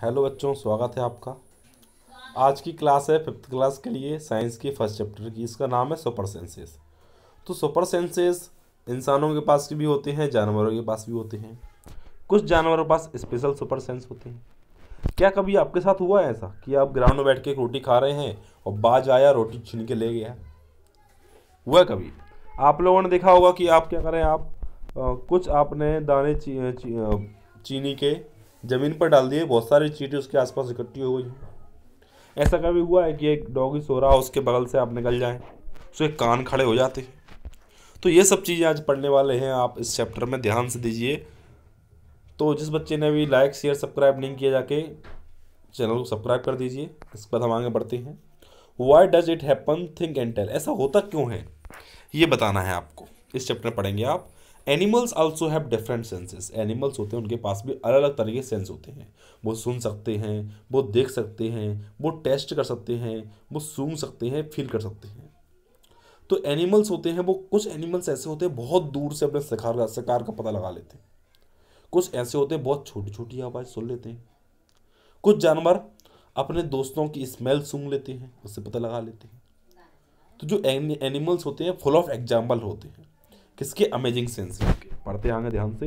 Hello बच्चों, स्वागत है आपका। आज की क्लास है फिफ्थ क्लास के लिए साइंस की फर्स्ट चैप्टर की। इसका नाम है सुपर सेंसेस। तो सुपर सेंसेस इंसानों के पास भी होते हैं, जानवरों के पास भी होते हैं। कुछ जानवरों के पास स्पेशल सुपर सेंस होते हैं। क्या कभी आपके साथ हुआ है ऐसा कि आप ग्राउंड में बैठ के एक रोटी खा रहे हैं और बाज आया, रोटी छीन के ले गया? हुआ है कभी? आप लोगों ने देखा होगा कि आप क्या करें, आप कुछ आपने दाने चीनी के ज़मीन पर डाल दिए, बहुत सारी चींटी उसके आसपास इकट्ठी हो गई हैं। ऐसा कभी हुआ है कि एक डॉगी सो रहा हो, उसके बगल से आप निकल जाएं, उसके कान खड़े हो जाते हैं? तो ये सब चीज़ें आज पढ़ने वाले हैं, आप इस चैप्टर में ध्यान से दीजिए। तो जिस बच्चे ने अभी लाइक शेयर सब्सक्राइब नहीं किया, जाके चैनल को सब्सक्राइब कर दीजिए। इसके बाद हम आगे बढ़ते हैं। Why does it happen, think and tell. ऐसा होता क्यों है, ये बताना है आपको। इस चैप्टर में पढ़ेंगे आप। Animals also have different senses. Animals होते हैं, उनके पास भी अलग अलग तरह के सेंस होते हैं। वो सुन सकते हैं, वो देख सकते हैं, वो टेस्ट कर सकते हैं, वो सूंघ सकते हैं, फील कर सकते हैं। तो एनिमल्स होते हैं, वो कुछ एनिमल्स ऐसे होते हैं बहुत दूर से अपने शिकार का पता लगा लेते हैं। कुछ ऐसे होते हैं बहुत छोटी छोटी आवाज़ सुन लेते हैं। कुछ जानवर अपने दोस्तों की स्मेल सूंघ लेते हैं, उससे पता लगा लेते हैं। तो जो एनिमल्स होते हैं फुल ऑफ एग्जाम्पल होते हैं किसके, अमेजिंग सेंस के। पढ़ते आएंगे ध्यान से।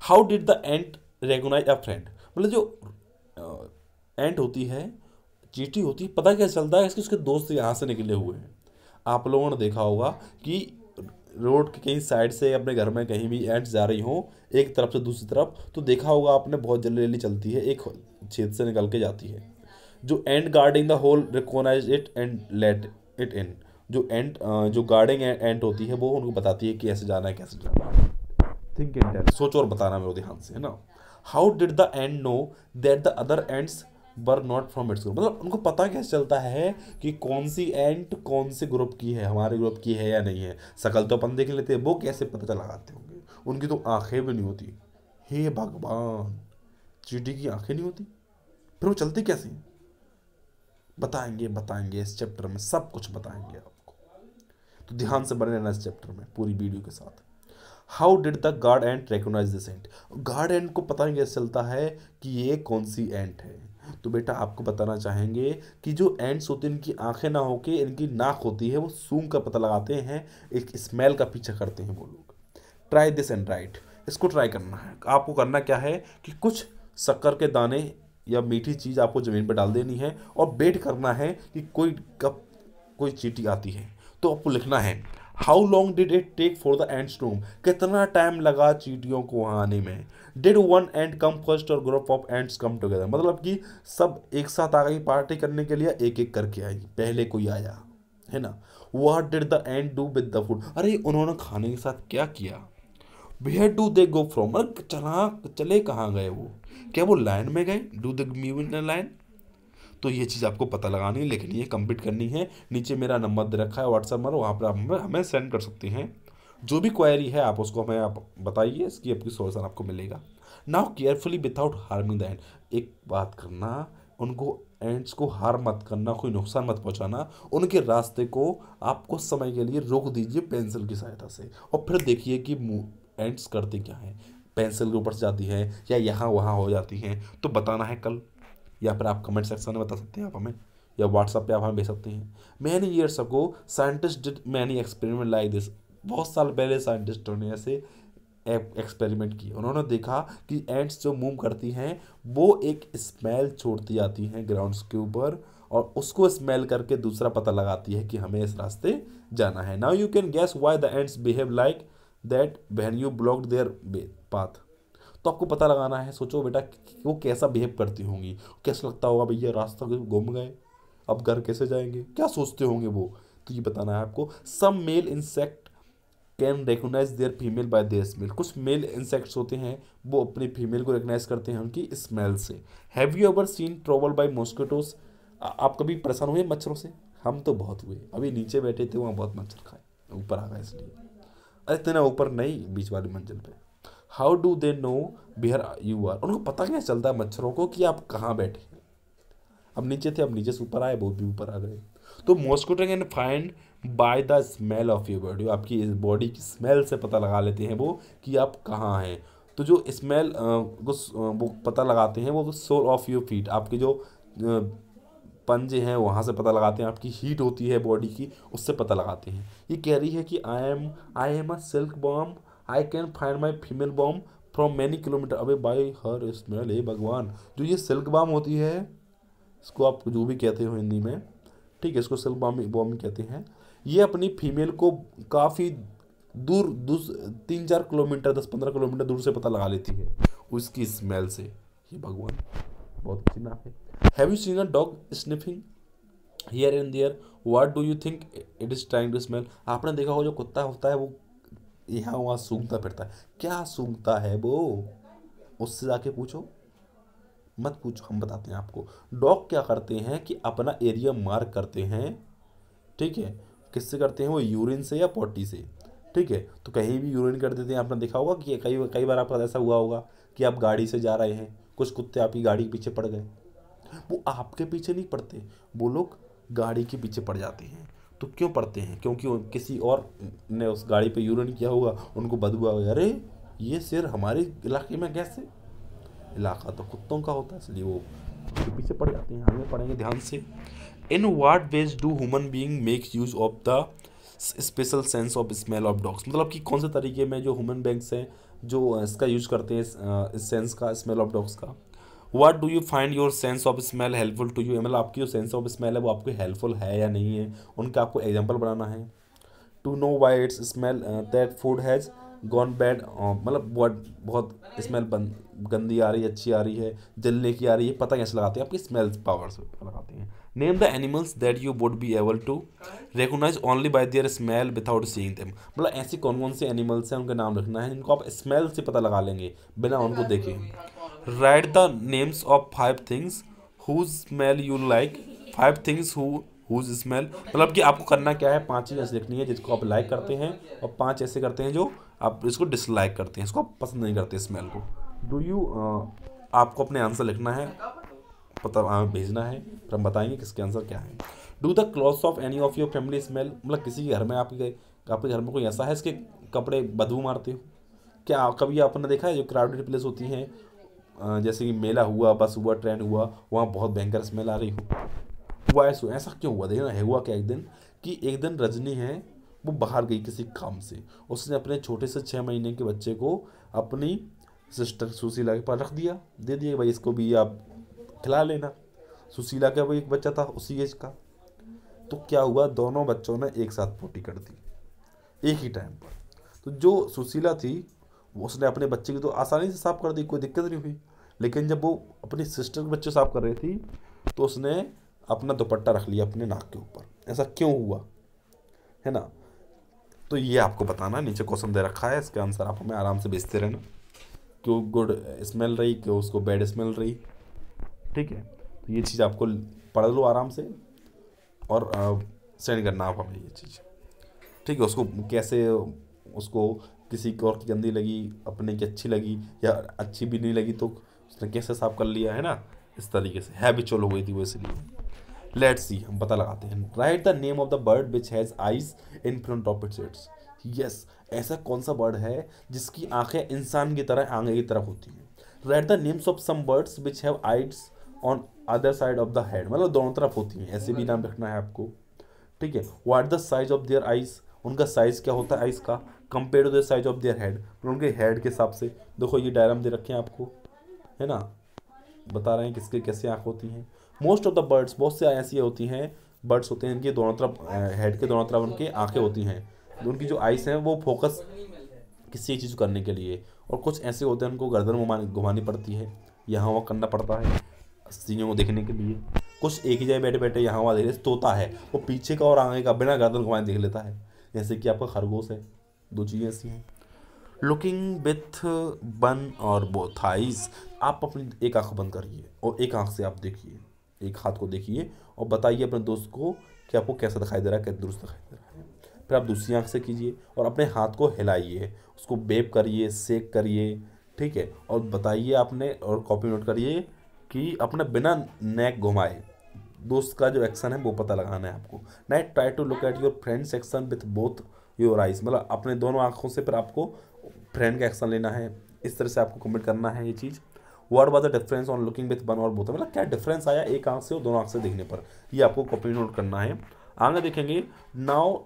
How did the ant recognise a friend. मतलब जो एंट होती है, चींटी होती है, पता कैसे चलता है इसके उसके दोस्त यहाँ से निकले हुए हैं। आप लोगों ने देखा होगा कि रोड के कहीं साइड से अपने घर में कहीं भी एंट्स जा रही हों एक तरफ से दूसरी तरफ, तो देखा होगा आपने बहुत जल्दी जल्दी चलती है, एक छेद से निकल के जाती है। जो ant guarding the hole recognise it and let it in. जो गार्डिंग एंट होती है वो उनको बताती है कि ऐसे जाना है, कैसे जाना है। थिंक एंड टेल, सोचो और बताना मेरे ध्यान से, है ना। How did the ant know that the other ants were not from its group. मतलब उनको पता कैसे चलता है कि कौन सी एंट कौन से ग्रुप की है, हमारे ग्रुप की है या नहीं है। शकल तो अपन देख लेते हैं, वो कैसे पता लगाते होंगे? उनकी तो आंखें भी नहीं होती। हे भगवान, चींटी की आंखें नहीं होती, फिर वो चलती कैसे? बताएंगे बताएंगे इस चैप्टर में, सब कुछ बताएंगे आपको। तो ध्यान से बने रहना इस चैप्टर में पूरी वीडियो के साथ। How did the guard ant recognise this ant. Guard ant को पता नहीं कैसे चलता है कि ये कौन सी एंट है। तो बेटा आपको बताना चाहेंगे कि जो एंट्स होती हैं इनकी आंखें ना होके इनकी नाक होती है, वो सूंघ का पता लगाते हैं, एक स्मेल का पीछा करते हैं वो लोग। Try this and right. इसको ट्राई करना है आपको। करना क्या है कि कुछ शक्कर के दाने या मीठी चीज़ आपको ज़मीन पर डाल देनी है और वेट करना है कि कोई कब कोई चींटी आती है। तो आपको लिखना है how long did it take for the ants to. कितना टाइम लगा चींटियों को वहाँ आने में। Did one ant come first or group of ants come together. मतलब कि सब एक साथ आ गई पार्टी करने के लिए, एक एक करके आई, पहले कोई आया, है ना। What did the ant do with the food. अरे उन्होंने खाने के साथ क्या किया। Where do they go from, चला चले कहाँ गए वो? क्या वो लाइन में गए? Do they move in line. तो ये चीज़ आपको पता लगानी है, लिखनी है, कंप्लीट करनी है। नीचे मेरा नंबर दे रखा है व्हाट्सएप नंबर, वहाँ पर आप हमें सेंड कर सकते हैं। जो भी क्वेरी है आप उसको हमें आप बताइए, इसकी आपकी सॉल्यूशन आपको मिलेगा। Now carefully without harming the end. एक बात करना, उनको एंड्स को हार मत करना, कोई नुकसान मत पहुंचाना। उनके रास्ते को आप कुछ समय के लिए रोक दीजिए पेंसिल की सहायता से, और फिर देखिए कि एंड्स करते क्या हैं। पेंसिल के ऊपर से जाती है या यहाँ वहाँ हो जाती हैं, तो बताना है कल, या फिर आप कमेंट सेक्शन में बता सकते हैं आप हमें, या व्हाट्सएप पे आप हमें भेज सकते हैं। Many years ago scientist did many experiment like this. बहुत साल पहले साइंटिस्टों ने ऐसे एक्सपेरिमेंट किए। उन्होंने देखा कि एंट्स जो मूव करती हैं वो एक स्मेल छोड़ती आती हैं ग्राउंड्स के ऊपर, और उसको स्मेल करके दूसरा पता लगाती है कि हमें इस रास्ते जाना है। Now you can gas why the ants behave like that when you block there path. तो आपको पता लगाना है। सोचो बेटा कि वो कैसा बिहेव करती होंगी, कैसा लगता होगा भैया रास्ता गुम गए, अब घर कैसे जाएंगे, क्या सोचते होंगे वो। तो ये बताना है आपको। Some male insect can recognise their female by their smell. कुछ मेल इंसेक्ट्स होते हैं वो अपनी फीमेल को रिकग्नाइज करते हैं उनकी स्मेल से। Have you ever seen trouble by mosquitoes. आप कभी परेशान हुए मच्छरों से? हम तो बहुत हुए। अभी नीचे बैठे थे, वहाँ बहुत मच्छर खाए, ऊपर आ गए इसलिए। अरे इतना ऊपर नहीं, बीच वाली मंजिल पे। How do they know where you are. उनको पता कैसे चलता है मच्छरों को कि आप कहाँ बैठे हैं? अब नीचे थे, अब नीचे से ऊपर आए, बहुत भी ऊपर आ गए। तो mosquito can find by the smell of your body. आपकी इस बॉडी की स्मेल से पता लगा लेते हैं वो कि आप कहाँ हैं। तो जो स्मेल वो पता लगाते हैं वो सोल ऑफ योर फीट, आपके जो पंजे हैं वहाँ से पता लगाते हैं, आपकी हीट होती है बॉडी की उससे पता लगाते हैं। ये कह रही है कि I am a silk bomb, I can find my female bomb from many kilometre away by her smell. हे भगवान, जो ये सिल्क बॉम्ब होती है, इसको आप जो भी कहते हो हिंदी में, ठीक है, इसको सिल्क बॉम्ब कहते हैं, ये अपनी फीमेल को काफ़ी दूर 3-4 किलोमीटर 10-15 किलोमीटर दूर से पता लगा लेती है उसकी स्मेल से। ये भगवान, बहुत अच्छी नाम है। Have you seen a dog sniffing here and there, what do you think it is trying to smell. आपने देखा हो जो कुत्ता होता है वो यहाँ वहाँ सूंघता फिरता है, क्या सूंघता है वो, उससे जाके पूछो, मत पूछो, हम बताते हैं आपको। डॉग क्या करते हैं कि अपना एरिया मार्क करते हैं, ठीक है, किससे करते हैं वो, यूरिन से या पॉटी से, ठीक है। तो कहीं भी यूरिन कर देते हैं, आपने देखा होगा कि कई कई बार आपका ऐसा हुआ होगा कि आप गाड़ी से जा रहे हैं, कुछ कुत्ते आपकी गाड़ी के पीछे पड़ गए, वो आपके पीछे नहीं पड़ते, वो लोग गाड़ी के पीछे पड़ जाते हैं। तो क्यों पड़ते हैं, क्योंकि किसी और ने उस गाड़ी पे यूरिन किया होगा, उनको बदबू आ गई, अरे ये शेर हमारे इलाके में कैसे, इलाका तो कुत्तों का होता है, इसलिए वो उसके पीछे पड़ जाते हैं। आगे पढ़ेंगे ध्यान से। In what ways do human being make use of the special sense of smell of dogs, मतलब कि कौन से तरीके में जो ह्यूमन बीइंग्स हैं जो इसका यूज करते हैं, इस सेंस का, स्मेल ऑफ डॉग्स का। What do you find your sense of smell helpful to you, मतलब आपकी जो सेंस ऑफ स्मेल है वो आपको हेल्पफुल है या नहीं है, उनका आपको एग्जाम्पल बनाना है। To know why its smell that food has gone bad, मतलब बहुत स्मेल गंदी आ रही है, अच्छी आ रही है, जलने की आ रही है, पता कैसे लगाते हैं, आपकी स्मेल पावर से लगाते हैं। Name the animals that you would be able to recognise only by their smell without seeing them, मतलब ऐसी कौन कौन से एनिमल्स हैं उनके नाम रखना है जिनको आप स्मेल से पता लगा लेंगे बिना उनको देखे। Write the names of 5 things whose smell you like, 5 things whose smell, मतलब कि आपको करना क्या है, 5 चीज़ ऐसी लिखनी है जिसको आप लाइक करते हैं और 5 ऐसे करते हैं जो आप इसको डिसलाइक करते हैं, इसको आप पसंद नहीं करते स्मेल को। डू यू आपको अपने आंसर लिखना है, पता भेजना है, फिर हम बताएंगे किसके आंसर क्या है। Do the clothes of any of your family smell, मतलब किसी के घर में आपके घर में कोई ऐसा है इसके कपड़े बदबू मारते हो क्या, कभी आपने देखा है जो क्राउडेड प्लेस होती हैं, जैसे कि मेला हुआ, बस हुआ, ट्रेन हुआ, वहाँ बहुत भयंकर स्मेल आ रही हुआ ऐसा क्यों हुआ, देखना है, हुआ क्या एक दिन कि एक दिन रजनी है वो बाहर गई किसी काम से, उसने अपने छोटे से 6 महीने के बच्चे को अपनी सिस्टर सुशीला के पास रख दिया, दे दिया भाई इसको भी आप खिला लेना। सुशीला का वो एक बच्चा था उसी एज का, तो क्या हुआ, दोनों बच्चों ने एक साथ पोटी कर दी एक ही टाइम पर। तो जो सुशीला थी उसने अपने बच्चे की तो आसानी से साफ कर दी, कोई दिक्कत नहीं हुई, लेकिन जब वो अपनी सिस्टर के बच्चे साफ कर रही थी तो उसने अपना दुपट्टा रख लिया अपने नाक के ऊपर। ऐसा क्यों हुआ, है ना, तो ये आपको बताना, नीचे क्वेश्चन दे रखा है, इसके आंसर आप हमें आराम से भेजते रहना, क्यों गुड स्मेल रही, क्यों उसको बैड स्मेल रही, ठीक है। तो ये चीज़ आपको पढ़ लो आराम से और सेंड करना आप हमें ये चीज़, ठीक है। उसको कैसे, उसको किसी और की गंदी लगी, अपने की अच्छी लगी या अच्छी भी नहीं लगी तो उसने कैसे साफ कर लिया, है ना, इस तरीके से हैबिचुअल हो गई थी वो, इसलिए। लेट्स सी, हम पता लगाते हैं। Write the name of the bird which has eyes in front of its heads, yes, ऐसा कौन सा बर्ड है जिसकी आंखें इंसान की तरह आगे की तरफ होती हैं। Write the names of some birds which have eyes on other side of the head, मतलब दोनों तरफ होती हैं, ऐसे भी नाम रखना है आपको, ठीक है। What the size of their eyes, उनका साइज क्या होता है आइज का, compare to the size of their head, उनके हेड के हिसाब से। देखो ये डायग्राम दे रखे हैं आपको, है ना, बता रहे हैं किसके कैसे आँख होती हैं। मोस्ट ऑफ द बर्ड्स, बहुत से ऐसी होती हैं बर्ड्स होते हैं इनके दोनों तरफ, हेड के दोनों तरफ उनकी आँखें होती हैं, उनकी जो आइस हैं वो फोकस किसी चीज़ करने के लिए, और कुछ ऐसे होते हैं उनको गर्दन घुमानी पड़ती है, यहाँ वहाँ करना पड़ता है चीज़ों को देखने के लिए। कुछ एक ही जगह बैठे बैठे यहाँ वहाँ देख रहे, तोता है वो पीछे का और आगे का बिना गर्दन घुमाए देख लेता है, जैसे कि आपका खरगोश है। 2 चीज़ें ऐसी हैं। Looking with one or both eyes, आप अपनी एक आंख बंद करिए और एक आंख से आप देखिए, एक हाथ को देखिए और बताइए अपने दोस्त को कि आपको कैसा दिखाई दे रहा है, कैसे दुरुस्त दिखाई दे रहा है। फिर आप दूसरी आंख से कीजिए और अपने हाथ को हिलाइए, उसको बेप करिए, सेक करिए, ठीक है, और बताइए आपने, और कॉपी नोट करिए कि अपना बिना नेक घुमाए दोस्त का जो एक्शन है वो पता लगाना है आपको। Night try to look at your friends action with both your eyes, मतलब अपने दोनों आंखों से फिर आपको फ्रेंड का एक्शन लेना है, इस तरह से आपको कमेंट करना है ये चीज़। What was the difference on looking with one or both, मतलब क्या डिफरेंस आया एक आंख से और दोनों आंख से देखने पर, ये आपको कॉपी नोट करना है। आगे देखेंगे, now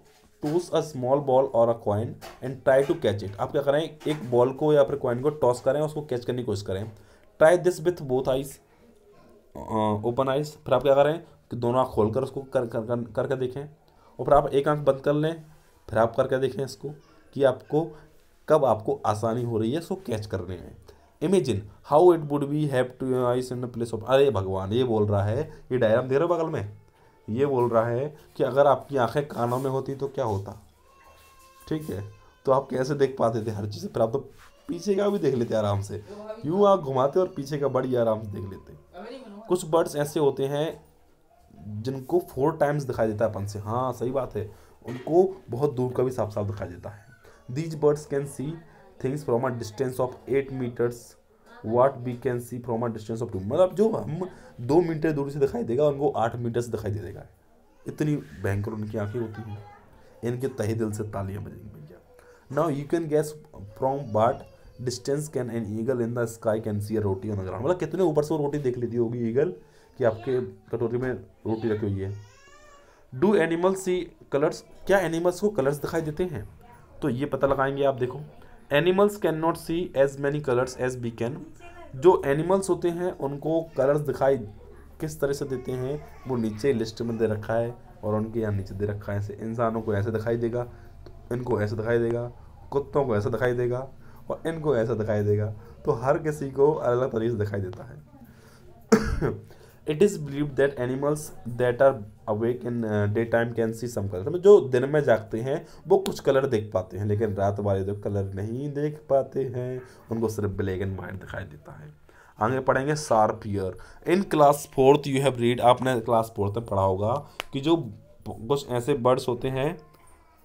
toss a small ball or a coin and try to catch it. आप क्या करें, एक बॉल को या फिर कॉइन को टॉस करें, उसको कैच करने की कोशिश करें। Try this with both eyes, open eyes. फिर आप क्या करें कि दोनों आँख खोल कर उसको करके देखें, और फिर आप एक आंख बंद कर लें, फिर आप करके देखें इसको कि आपको कब आपको आसानी हो रही है इसको कैच करने में। Imagine how it would be have two eyes in place of, अरे भगवान, ये बोल रहा है, ये डायग्राम दे रहे हो बगल में, ये बोल रहा है कि अगर आपकी आंखें कानों में होती तो क्या होता, ठीक है, तो आप कैसे देख पाते थे हर चीज़। फिर आप तो पीछे का भी देख लेते आराम से, यूँ आँख घुमाते और पीछे का बड़ी आराम से देख लेते। कुछ बर्ड्स ऐसे होते हैं जिनको 4 टाइम्स दिखाई देता है अपन से, हाँ सही बात है, उनको बहुत दूर का भी साफ साफ दिखाई देता है। These birds can see things from a distance of 8 metres what we can see from a distance of 2, मतलब जो हम 2 मीटर दूर से दिखाई देगा उनको 8 मीटर से दिखाई दे देगा। इतनी भयंकर उनकी आंखें होती हैं। इनके तहे दिल से तालियां बजेंगी भैया। Now you can gas from what distance can an eagle in the sky can see a roti on the ground, मतलब कितने ऊपर से वो रोटी देख लेती होगी ईगल कि आपके कटोरी में रोटी रखी हुई है। डू एनिमल्स सी कलर्स, क्या एनिमल्स को कलर्स दिखाई देते हैं, तो ये पता लगाएंगे आप। देखो, animals can not see as many colours as we can, जो एनिमल्स होते हैं उनको कलर्स दिखाई किस तरह से देते हैं, वो नीचे लिस्ट में दे रखा है, और उनके यहाँ नीचे दे रखा है। ऐसे इंसानों को ऐसे दिखाई देगा, तो इनको ऐसे दिखाई देगा, कुत्तों को ऐसे दिखाई देगा, और इनको ऐसा दिखाई देगा, तो हर किसी को अलग अलग तरीके से दिखाई देता है। It is believe that animals that are awake in day time can see some colour, जो दिन में जागते हैं वो कुछ कलर देख पाते हैं, लेकिन रात वाले जो कलर नहीं देख पाते हैं उनको सिर्फ ब्लैक एंड वाइट दिखाई देता है। आगे पढ़ेंगे sharp year. In class 4th you have read, आपने क्लास 4th में पढ़ा होगा कि जो कुछ ऐसे बर्ड्स होते हैं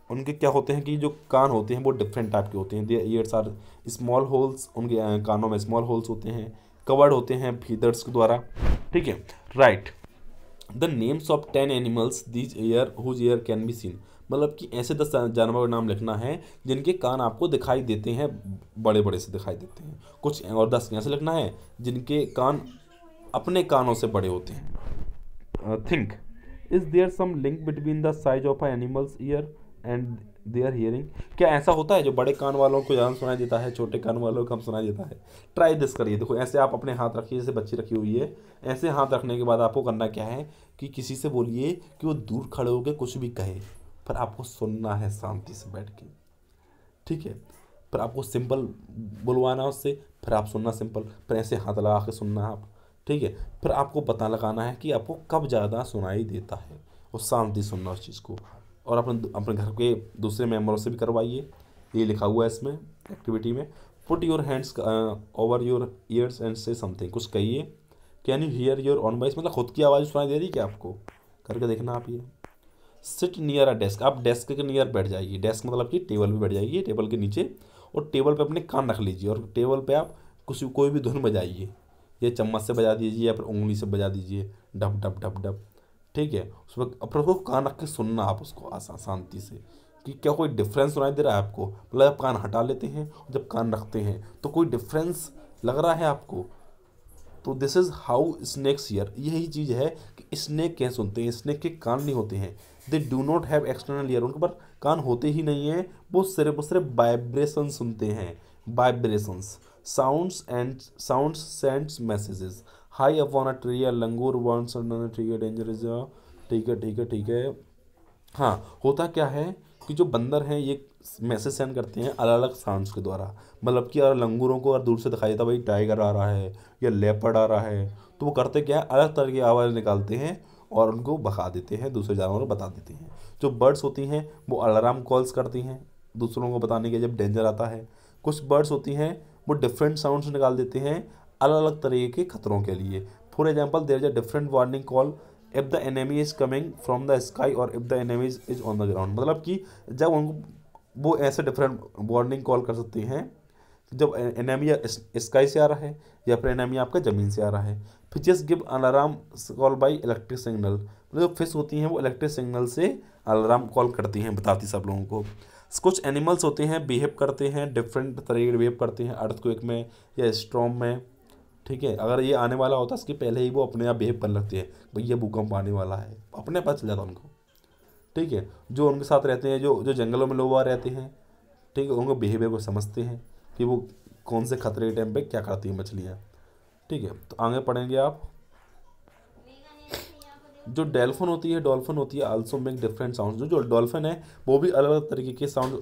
उनके क्या होते हैं कि जो कान होते हैं वो डिफरेंट टाइप के होते हैं। Their ears are small holes, उनके कानों में स्मॉल होल्स होते हैं, कवर्ड होते हैं फीदर्स के द्वारा, ठीक है। Write the names of 10 animals this year whose ear can be seen, मतलब कि ऐसे 10 जानवरों का नाम लिखना है जिनके कान आपको दिखाई देते हैं, बड़े बड़े से दिखाई देते हैं कुछ, और 10 ऐसे लिखना है जिनके कान अपने कानों से बड़े होते हैं। Think is there some link between the size of a animals ear and their hearing, क्या ऐसा होता है जो बड़े कान वालों को ज़्यादा सुनाई देता है, छोटे कान वालों को कम सुनाई देता है। ट्राई दिस करिए, देखो ऐसे आप अपने हाथ रखिए, जैसे बच्ची रखी हुई है, ऐसे हाथ रखने के बाद आपको करना क्या है कि किसी से बोलिए कि वो दूर खड़े होकर कुछ भी कहे, पर आपको सुनना है शांति से बैठ के, ठीक है। फिर आपको सिंपल बुलवाना उससे, फिर आप सुनना सिंपल, फिर ऐसे हाथ लगा के सुनना आप, ठीक है। फिर आपको पता लगाना है कि आपको कब ज़्यादा सुनाई देता है, और शांति सुनना उस चीज़ को। और अपने घर के दूसरे मेम्बरों से भी करवाइए, ये लिखा हुआ है इसमें एक्टिविटी में। Put your hands over your ears and से समथिंग, कुछ कहिए। Can you here your on voice, मतलब खुद की आवाज़ सुनाई दे रही क्या आपको, करके देखना आप ये। सिट नियर अ डेस्क, आप डेस्क के नियर बैठ जाइए, डेस्क मतलब कि टेबल पे बैठ जाइए, टेबल के नीचे, और टेबल पे अपने कान रख लीजिए, और टेबल पे आप कोई भी धुन बजाइए, ये चम्मच से बजा दीजिए या फिर उंगली से बजा दीजिए, डब डब डब डब, ठीक है। उस वक्त अपने को कान रख के सुनना आप उसको आसान शांति से, कि क्या कोई डिफरेंस सुनाई दे रहा है आपको, मतलब आप कान हटा लेते हैं और जब कान रखते हैं तो कोई डिफरेंस लग रहा है आपको। तो this is how snakes ear, यही चीज़ है कि स्नेक कैसे सुनते हैं, स्नेक के कान नहीं होते हैं, they do not have external ear, उनके पर कान होते ही नहीं हैं, वो सिर्फ वाइब्रेशन सुनते हैं, vibrations, sounds sends messages, high upon a tree a langur wants tree a danger is, ठीक है ठीक है ठीक है। हाँ, होता क्या है कि जो बंदर हैं ये मैसेज सेंड करते हैं अलग अलग साउंड्स के द्वारा, मतलब कि अगर लंगूरों को अगर दूर से दिखाई देता भाई टाइगर आ रहा है या लेपर्ड आ रहा है, तो वो करते क्या है, अलग तरह की आवाज़ निकालते हैं और उनको भगा देते हैं, दूसरे जानवरों को बता देते हैं। जो बर्ड्स होती हैं वो अलार्म कॉल्स करती हैं दूसरों को बताने के जब डेंजर आता है। कुछ बर्ड्स होती हैं वो डिफरेंट साउंड्स निकाल देते हैं अलग अलग तरीके के खतरों के लिए। For example there is a different warning call if the enemy is coming from the sky और if the enemy is on the ground, मतलब कि जब उनको वो ऐसे डिफरेंट वार्निंग कॉल कर सकते हैं जब एनिमी स्काई से आ रहा है या फिर एनिमी आपका ज़मीन से आ रहा है। Fishes give alarm call by electric signal, मतलब जो फिश होती हैं वो इलेक्ट्रिक सिग्नल से अलार्म कॉल करती हैं, बताती सब लोगों को। कुछ एनिमल्स होते हैं बिहेव करते हैं डिफरेंट तरीके के, बिहेव करते हैं अर्थक्वेक में या स्टॉर्म में, ठीक है। अगर ये आने वाला होता है इसके पहले ही वो अपने आप बिहेव करने लगते हैं, भैया भूकंप आने वाला है, अपने पास चल जाता उनको, ठीक है। जो उनके साथ रहते हैं, जो जो जंगलों में लोग वहाँ रहते हैं, ठीक है, उनको बिहेवियर को समझते हैं कि वो कौन से खतरे के टाइम पे क्या करती हैं मछलियाँ, ठीक है। तो आगे पढ़ेंगे आप। जो डॉल्फिन होती है आल्सो मेक डिफरेंट साउंड। जो डॉल्फिन है वो भी अलग अलग तरीके के साउंड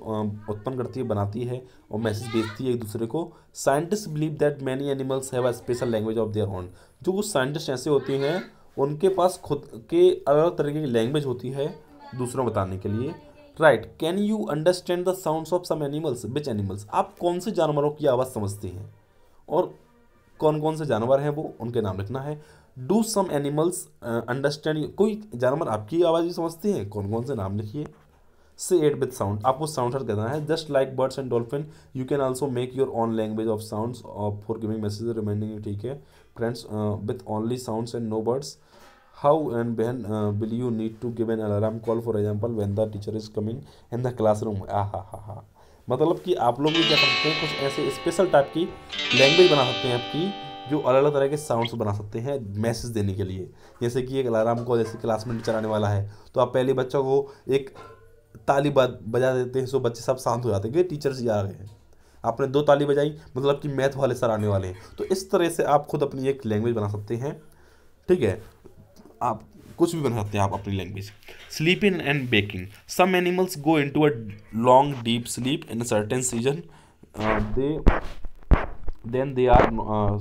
उत्पन्न करती है, बनाती है और मैसेज भेजती है एक दूसरे को। Scientist believe that many animals have a special language of their own. जो कुछ साइंटिस्ट ऐसे होते हैं उनके पास खुद के अलग अलग तरीके की लैंग्वेज होती है दूसरों को बताने के लिए। Right, can you understand the sounds of some animals, which animals, आप कौन से जानवरों की आवाज़ समझते हैं और कौन कौन से जानवर हैं वो, उनके नाम लिखना है। डू सम एनिमल्स अंडरस्टैंड, कोई जानवर आपकी आवाज़ भी समझते हैं, कौन कौन से नाम लिखिए। से एट विद साउंड, आपको साउंड साथ कहना है। Just like birds and dolphin you can also make your own language of sounds for giving message reminding you, ठीक है friends, with only sounds and no words. How and when will you need to give an alarm call for example when the teacher is coming in the classroom. हा, मतलब कि आप लोग भी क्या कर सकते हैं, कुछ ऐसे स्पेशल टाइप की लैंग्वेज बना सकते हैं आपकी, जो अलग अलग तरह के साउंड्स बना सकते हैं मैसेज देने के लिए। जैसे कि एक अलार्म को, जैसे क्लास में टीचर आने वाला है तो आप पहले बच्चों को एक ताली बजा देते हैं, सो बच्चे सब शांत हो जाते हैं कि टीचर्स जी आ गए हैं। आपने 2 ताली बजाई मतलब कि मैथ वाले सर आने वाले हैं। तो इस तरह से आप खुद अपनी एक लैंग्वेज बना सकते हैं, ठीक है। आप कुछ भी बना सकते हैं आप अपनी language. Sleeping and waking, some animals go into a long deep sleep in a certain season, then they are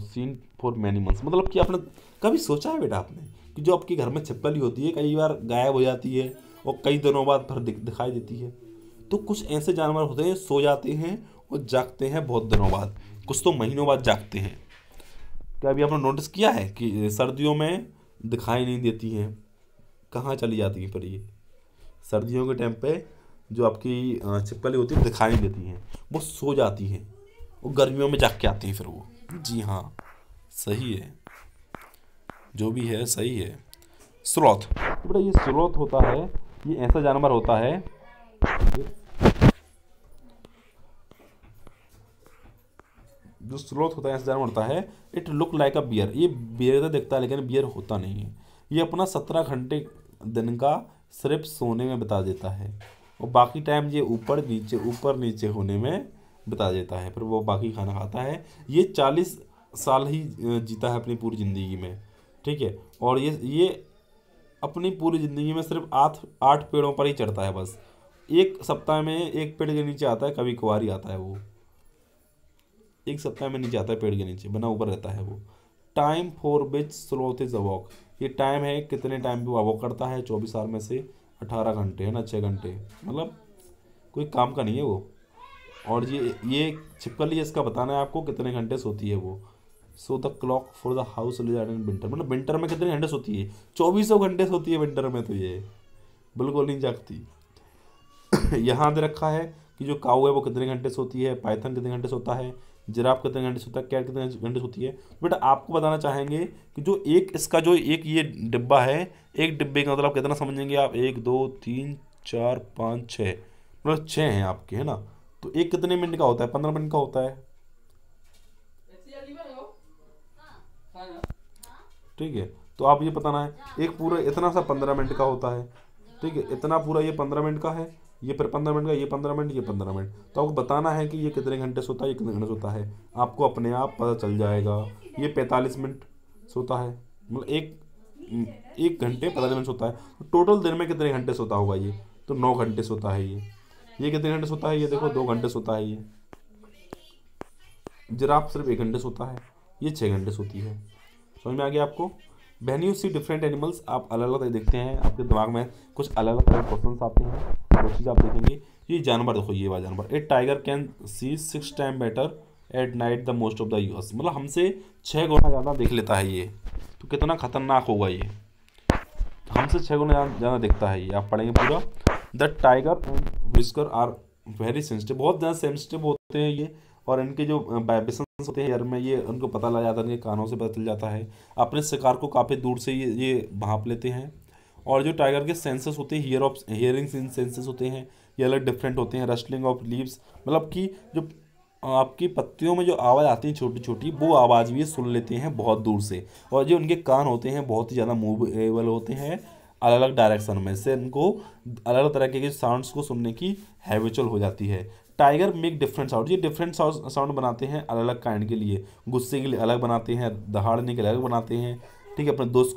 seen for many months. मतलब कि आपने कभी सोचा है बेटा आपने कि जो आपके घर में छिपकली होती है कई बार गायब हो जाती है और कई दिनों बाद फिर दिखाई देती है। तो कुछ ऐसे जानवर होते हैं सो जाते हैं और जागते हैं बहुत दिनों बाद, कुछ तो महीनों बाद जागते हैं। क्या अभी आपने नोटिस किया है कि सर्दियों में दिखाई नहीं देती हैं, कहाँ चली जाती हैं? पर ये सर्दियों के टाइम पे जो आपकी छिपकली होती है दिखाई नहीं देती हैं, वो सो जाती हैं और गर्मियों में जाग के आती हैं फिर वो। जी हाँ, सही है, जो भी है सही है। स्लॉथ, तो बेटा ये स्लॉथ होता है, ये ऐसा जानवर होता है जो स्लॉथ होता है, ऐसा जानवर होता है। It look like a bear, ये बियर तो दिखता है लेकिन बियर होता नहीं है। ये अपना 17 घंटे दिन का सिर्फ सोने में बिता देता है और बाकी टाइम ये ऊपर नीचे होने में बिता देता है, फिर वो बाकी खाना खाता है। ये 40 साल ही जीता है अपनी पूरी ज़िंदगी में, ठीक है। और ये अपनी पूरी ज़िंदगी में सिर्फ 8 पेड़ों पर ही चढ़ता है बस। एक सप्ताह में एक पेड़ के नीचे आता है, कभी कभार ही आता है वो, एक सप्ताह में नीचे आता है पेड़ के नीचे, बना ऊपर रहता है वो। Time for which sloth is awake, ये टाइम है कितने टाइम पे वो अवॉक करता है, 24 आवर में से 18 घंटे है ना, 6 घंटे, मतलब कोई काम का नहीं है वो। और ये छिपकली, इसका बताना है आपको कितने घंटे सोती है वो। So the clock for the house lizard in winter, मतलब विंटर में कितने घंटे सोती है? 2400 घंटे सोती है विंटर में, तो ये बिल्कुल नहीं जागती। यहाँ दे रखा है कि जो काऊ है वो कितने घंटे सोती है, पाइथन कितने घंटे सोता है, जिराफ कितने घंटे सोता है, कैट कितने घंटे सोती है। तो बेटा आपको बताना चाहेंगे कि जो एक इसका जो एक ये डिब्बा है, एक डिब्बे का मतलब कितना समझेंगे आप? 1 2 3 4 5 6, मतलब 6 हैं आपके, है ना। तो एक कितने मिनट का होता है? 15 मिनट का होता है, ठीक है। तो आप ये बताना है एक पूरा इतना सा 15 मिनट का होता है, ठीक है। इतना पूरा ये 15 मिनट का है, ये फिर 15 मिनट का, ये 15 मिनट, ये 15 मिनट। तो आपको बताना है कि ये कितने घंटे सोता है, ये कितने घंटे सोता है, आपको अपने आप पता चल जाएगा। ये 45 मिनट सोता है, मतलब एक घंटे 45 मिनट सोता है। तो टोटल दिन में कितने घंटे सोता होगा ये? तो 9 घंटे सोता है ये कितने घंटे सोता है? ये देखो 2 घंटे सोता है ये। जिराफ सिर्फ 1 घंटे सोता है, ये 6 घंटे सोती है। समझ में आ गया आपको? When you see different animals, आप अलग अलग देखते हैं, आपके दिमाग में कुछ अलग अलग क्वेश्चन आते हैं, वो चीज़ आप देखेंगे। ये जानवर देखो, ये वाला जानवर, a tiger can see 6 time better at night the most of the us, मतलब हमसे 6 गुना ज़्यादा देख लेता है ये। तो कितना खतरनाक होगा ये, हमसे 6 गुना ज़्यादा दिखता है ये। आप पढ़ेंगे पूरा। The tiger and whisker are very sensitive, बहुत ज़्यादा सेंसिटिव होते हैं ये। और इनके जो वाइब्रेशंस होते हैं एयर में, ये उनको पता लग जाता है, इनके कानों से पता चल जाता है। अपने शिकार को काफ़ी दूर से ये भांप लेते हैं। और जो टाइगर के सेंसेस होते हैं, हियरिंग सेंसेस होते हैं, ये अलग डिफरेंट होते हैं। रस्टलिंग ऑफ लीव्स मतलब कि जो आपकी पत्तियों में जो आवाज़ आती है छोटी छोटी, वो आवाज़ भी ये सुन लेते हैं बहुत दूर से। और जो उनके कान होते हैं बहुत ही ज़्यादा मूवेबल होते हैं अलग अलग डायरेक्शन में, से इनको अलग अलग तरह के साउंड्स को सुनने की हैबिचुअल हो जाती है। टाइगर मेक डिफरेंट साउंड, ये डिफरेंट साउंड बनाते हैं अलग अलग काइंड के लिए। गुस्से के लिए अलग बनाते हैं, दहाड़ने के लिए अलग बनाते हैं। ठीक है, अपने दोस्त